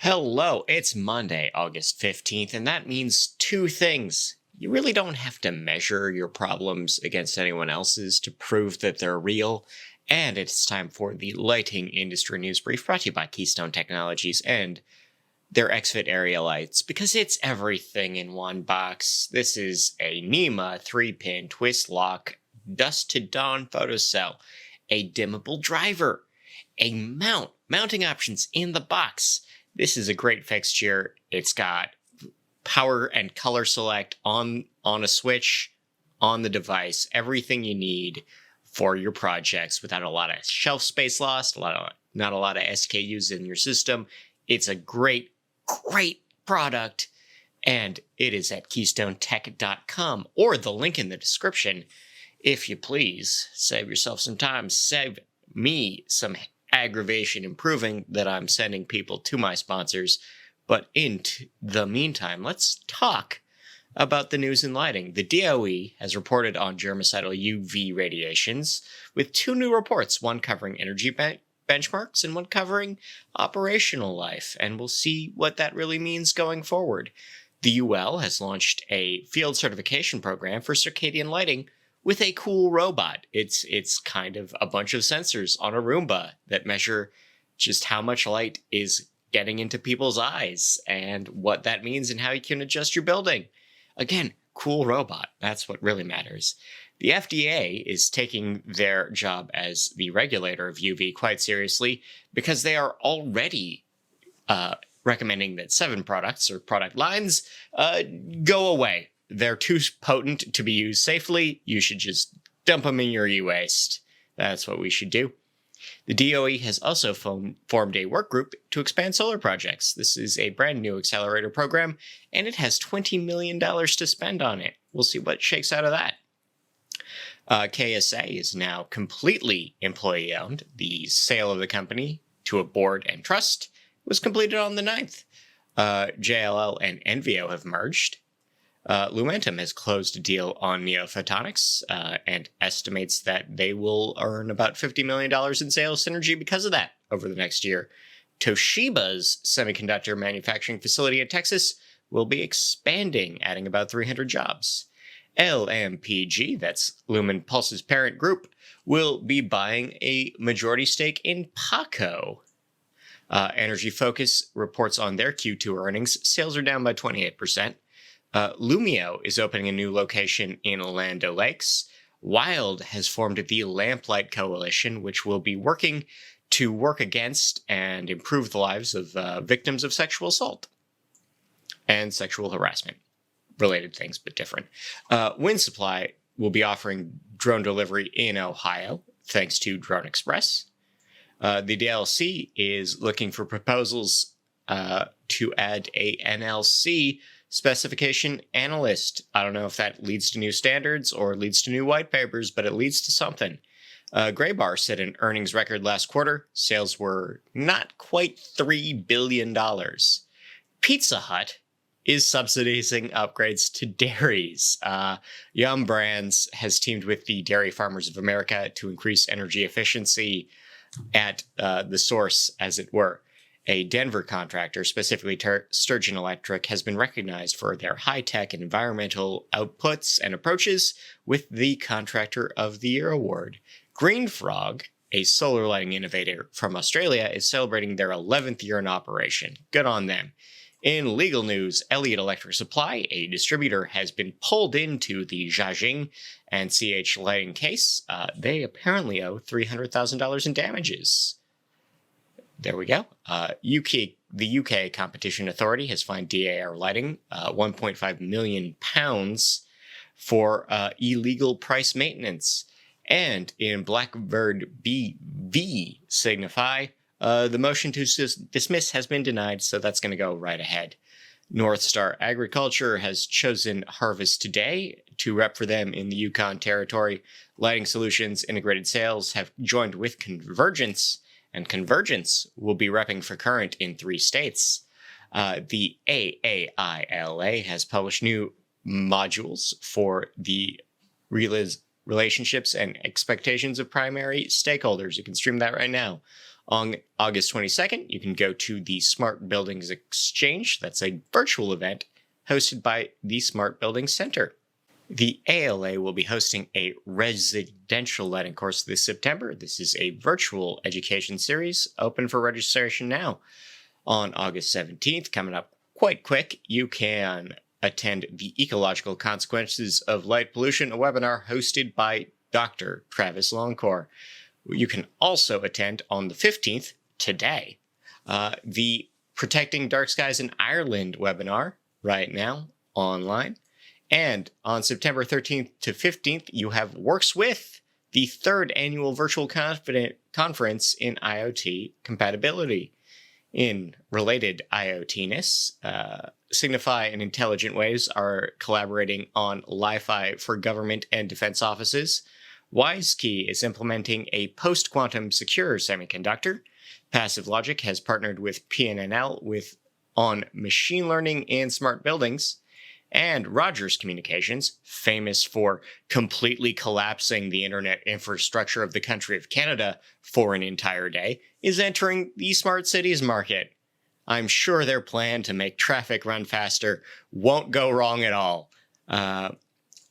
Hello, it's Monday, August 15th, and that means two things. You really don't have to measure your problems against anyone else's to prove that they're real. And it's time for the lighting industry news brief brought to you by Keystone Technologies and their XFit area lights, because it's everything in one box. This is a NEMA 3-pin twist lock dusk to dawn photocell, a dimmable driver, a mounting options in the box. This is a great fixture. It's got power and color select on a switch on the device. Everything you need for your projects without a lot of shelf space lost, not a lot of SKUs in your system. It's a great product, and it is at KeystoneTech.com or the link in the description. If you please, save yourself some time, save me some aggravation in proving that I'm sending people to my sponsors. But in the meantime, let's talk about the news in lighting. The DoE has reported on germicidal UV radiations with two new reports, one covering energy benchmarks and one covering operational life, and we'll see what that really means going forward. The UL has launched a field certification program for circadian lighting with a cool robot. It's kind of a bunch of sensors on a Roomba that measure just how much light is getting into people's eyes and what that means and how you can adjust your building. Again, cool robot. That's what really matters. The FDA is taking their job as the regulator of UV quite seriously because they are already recommending that 7 products or product lines go away. They're too potent to be used safely. You should just dump them in your e-waste. That's what we should do. The DoE has also formed a work group to expand solar projects. This is a brand new accelerator program, and it has $20 million to spend on it. We'll see what shakes out of that. KSA is now completely employee-owned. The sale of the company to a board and trust was completed on the 9th. JLL and Envio have merged. Lumentum has closed a deal on Neophotonics and estimates that they will earn about $50 million in sales synergy because of that over the next year. Toshiba's semiconductor manufacturing facility in Texas will be expanding, adding about 300 jobs. LMPG, that's Lumen Pulse's parent group, will be buying a majority stake in Paco. Energy Focus reports on their Q2 earnings. Sales are down by 28%. Lumio is opening a new location in Orlando Lakes. Wild has formed the Lamplight Coalition, which will be working against and improve the lives of victims of sexual assault and sexual harassment. Related things, but different. Wind Supply will be offering drone delivery in Ohio, thanks to Drone Express. The DLC is looking for proposals to add a NLC specification analyst. I don't know if that leads to new standards or leads to new white papers, but it leads to something. Graybar set an earnings record last quarter. Sales were not quite $3 billion. Pizza Hut is subsidizing upgrades to dairies. Yum Brands has teamed with the Dairy Farmers of America to increase energy efficiency at the source, as it were. A Denver contractor, specifically Sturgeon Electric, has been recognized for their high-tech environmental outputs and approaches with the Contractor of the Year award. Green Frog, a solar lighting innovator from Australia, is celebrating their 11th year in operation. Good on them. In legal news, Elliott Electric Supply, a distributor, has been pulled into the Jiaxing and CH lighting case. They apparently owe $300,000 in damages. There we go. The UK Competition Authority has fined DAR Lighting £1.5 million for illegal price maintenance. And in Blackbird BV Signify, the motion to dismiss has been denied, so that's going to go right ahead. North Star Agriculture has chosen Harvest Today to rep for them in the Yukon Territory. Lighting Solutions Integrated Sales have joined with Convergence, and Convergence will be repping for Current in 3 states. The AAILA has published new modules for the relationships and expectations of primary stakeholders. You can stream that right now On August 22nd, you can go to the Smart Buildings Exchange. That's a virtual event hosted by the Smart Buildings Center. The ALA will be hosting a residential lighting course this September. This is a virtual education series open for registration now. On August 17th, coming up quite quick, you can attend the Ecological Consequences of Light Pollution, a webinar hosted by Dr. Travis Longcore. You can also attend on the 15th, today, the Protecting Dark Skies in Ireland webinar right now online. And on September 13th to 15th, you have Works With, the third annual virtual conference in IoT compatibility. In related IoT-ness, Signify and Intelligent Waves are collaborating on Li-Fi for government and defense offices. WiseKey is implementing a post-quantum secure semiconductor. Passive Logic has partnered with PNNL on machine learning and smart buildings. And Rogers Communications, famous for completely collapsing the internet infrastructure of the country of Canada for an entire day, is entering the smart cities market. I'm sure their plan to make traffic run faster won't go wrong at all.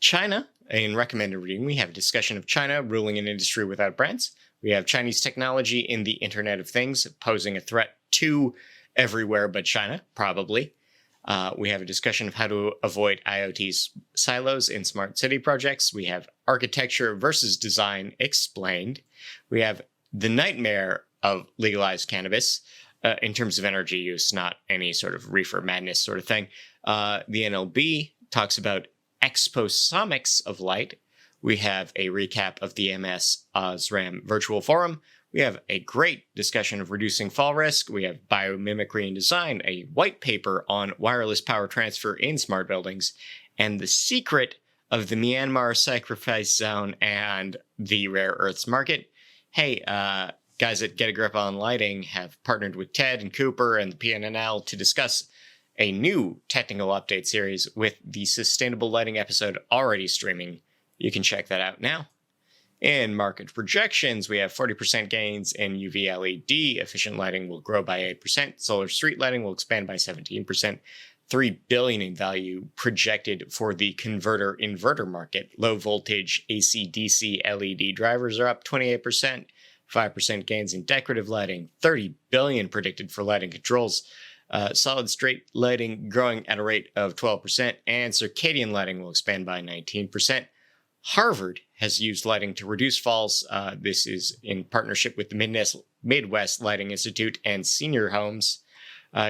China, in recommended reading, we have a discussion of China ruling an industry without brands. We have Chinese technology in the Internet of Things posing a threat to everywhere but China, probably. We have a discussion of how to avoid IoT silos in smart city projects. We have architecture versus design explained. We have the nightmare of legalized cannabis in terms of energy use, not any sort of reefer madness sort of thing. The NLB talks about exposamics of light. We have a recap of the MS Osram virtual forum. We have a great discussion of reducing fall risk. We have biomimicry and design, a white paper on wireless power transfer in smart buildings, and the secret of the Myanmar sacrifice zone and the rare earths market. Hey, guys at Get a Grip on Lighting have partnered with Ted and Cooper and the PNNL to discuss a new technical update series with the sustainable lighting episode already streaming. You can check that out now. In market projections, we have 40% gains in UV LED. Efficient lighting will grow by 8%. Solar street lighting will expand by 17%. $3 billion in value projected for the converter-inverter market. Low voltage AC/DC LED drivers are up 28%. 5% gains in decorative lighting. $30 billion predicted for lighting controls. Solid straight lighting growing at a rate of 12%. And circadian lighting will expand by 19%. Harvard has used lighting to reduce falls. This is in partnership with the Midwest Lighting Institute and Senior Homes.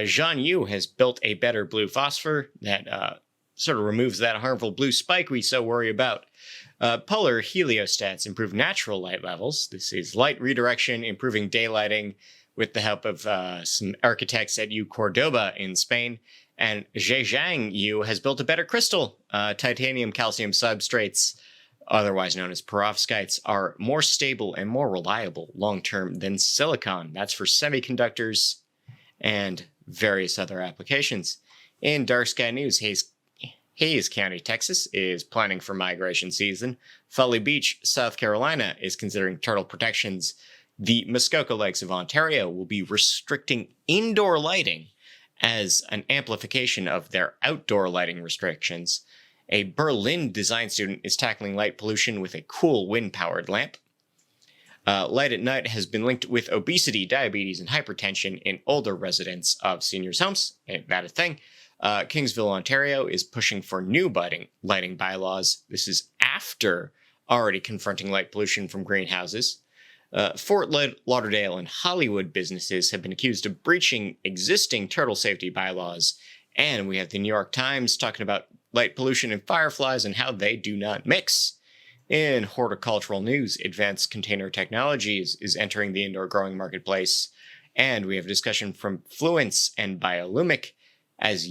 Jean Yu has built a better blue phosphor that sort of removes that harmful blue spike we so worry about. Polar heliostats improve natural light levels. This is light redirection, improving daylighting with the help of some architects at U Cordoba in Spain. And Zhejiang Yu has built a better crystal. Titanium calcium substrates, otherwise known as perovskites, are more stable and more reliable long-term than silicon. That's for semiconductors and various other applications. In dark sky news, Hayes County, Texas is planning for migration season. Folly Beach, South Carolina is considering turtle protections. The Muskoka Lakes of Ontario will be restricting indoor lighting as an amplification of their outdoor lighting restrictions. A Berlin design student is tackling light pollution with a cool wind-powered lamp. Light at night has been linked with obesity, diabetes, and hypertension in older residents of seniors' homes. Ain't that a thing? Kingsville, Ontario is pushing for new lighting bylaws. This is after already confronting light pollution from greenhouses. Fort Lauderdale and Hollywood businesses have been accused of breaching existing turtle safety bylaws. And we have the New York Times talking about light pollution and fireflies and how they do not mix. In horticultural news, advanced container technologies is entering the indoor growing marketplace. And we have a discussion from Fluence and Biolumic as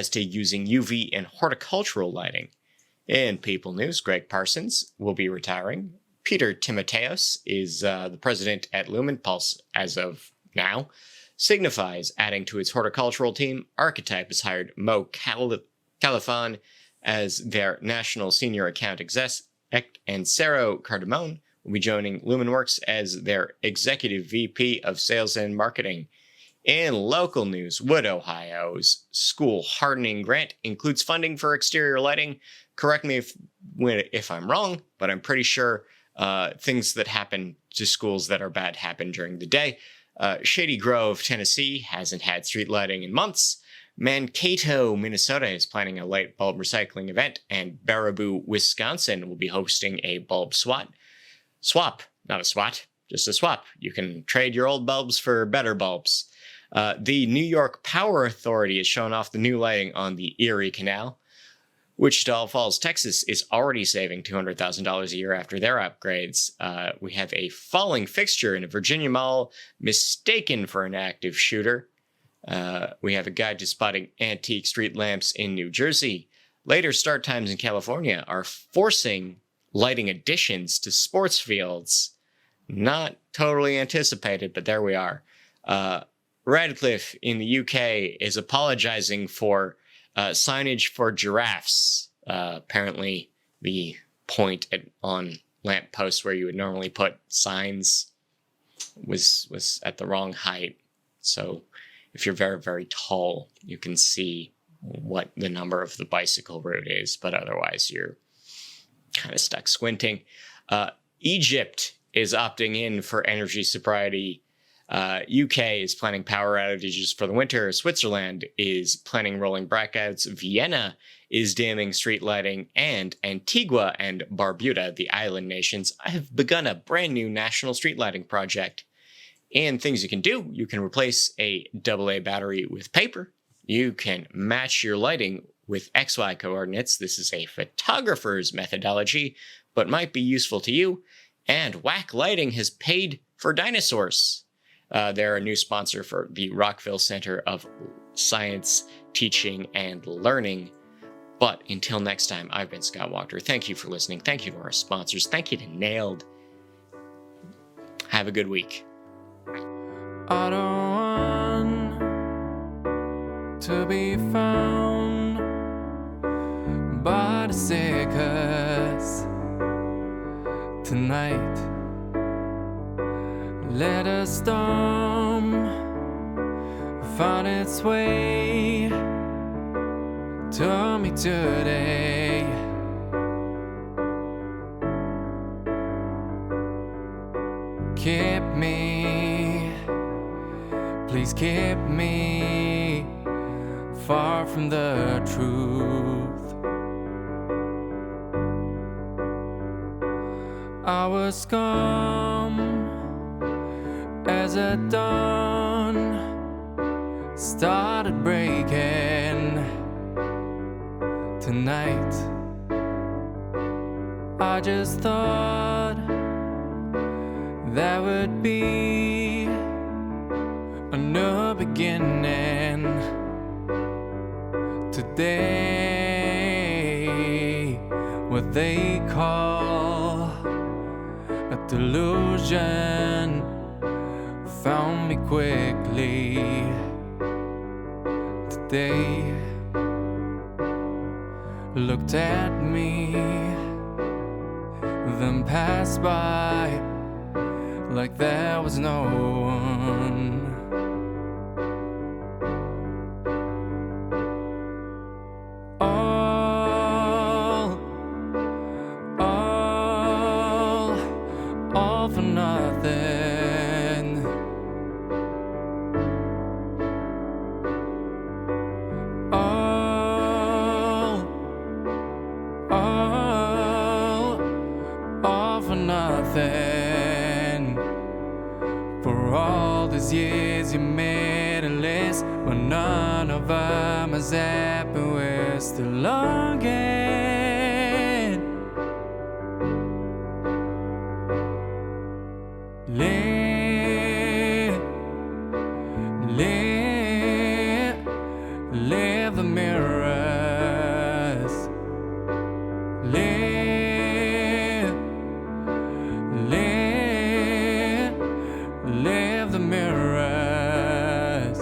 to using UV and horticultural lighting. In People News, Greg Parsons will be retiring. Peter Timotheos is the president at Lumen Pulse as of now. Signify is adding to its horticultural team. Archetype has hired Mo Califan as their national senior account exec, and Sero Cardamone will be joining LumenWorks as their Executive VP of Sales and Marketing. In local news, Wood, Ohio's school hardening grant includes funding for exterior lighting. Correct me if I'm wrong, but I'm pretty sure things that happen to schools that are bad happen during the day. Shady Grove, Tennessee hasn't had street lighting in months. Mankato, Minnesota is planning a light bulb recycling event, and Baraboo, Wisconsin will be hosting a bulb swap. Not a swat, just a swap. You can trade your old bulbs for better bulbs. The New York Power Authority has shown off the new lighting on the Erie Canal. Wichita Falls, Texas is already saving $200,000 a year after their upgrades. We have a falling fixture in a Virginia mall mistaken for an active shooter. We have a guide to spotting antique street lamps in New Jersey. Later start times in California are forcing lighting additions to sports fields. Not totally anticipated, but there we are. Radcliffe in the UK is apologizing for signage for giraffes. Apparently, the point on lampposts where you would normally put signs was at the wrong height. So if you're very, very tall, you can see what the number of the bicycle route is, but otherwise you're kind of stuck squinting. Egypt is opting in for energy sobriety. UK is planning power outages for the winter. Switzerland is planning rolling blackouts. Vienna is damming street lighting. And Antigua and Barbuda, the island nations, have begun a brand new national street lighting project. And things you can do, you can replace a AA battery with paper. You can match your lighting with XY coordinates. This is a photographer's methodology, but might be useful to you. And Whack Lighting has paid for dinosaurs. They're a new sponsor for the Rockville Center of Science, Teaching, and Learning. But until next time, I've been Scott Walker. Thank you for listening. Thank you to our sponsors. Thank you to Nailed. Have a good week. I don't want to be found by the circus tonight. Let a storm find its way to me today. Keep me, please keep me far from the truth. I was calm as a dawn started breaking tonight. I just thought that would be a new beginning today. What they call a delusion found me quickly today. Looked at me, then passed by like there was no one. All for nothing. All for nothing. For all these years you made a list, but none of them has happened. We're still longing. Leave the mirrors. Leave the mirrors.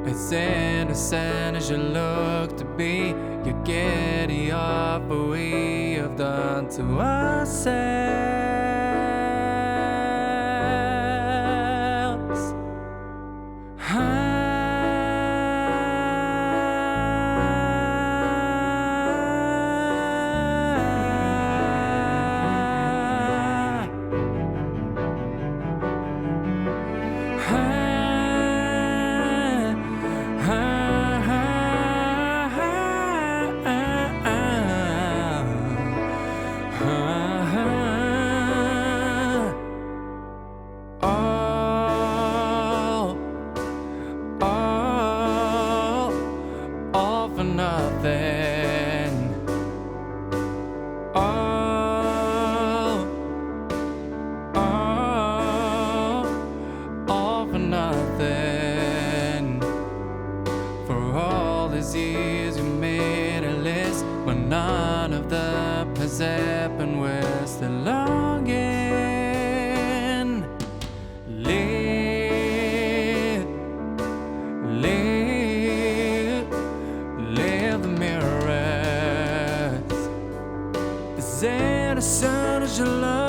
It's innocent as you look to be. You're getting off what we have done to ourselves. zap and we're still longing. Live, live, live the mirrors. Is it as soon as you love?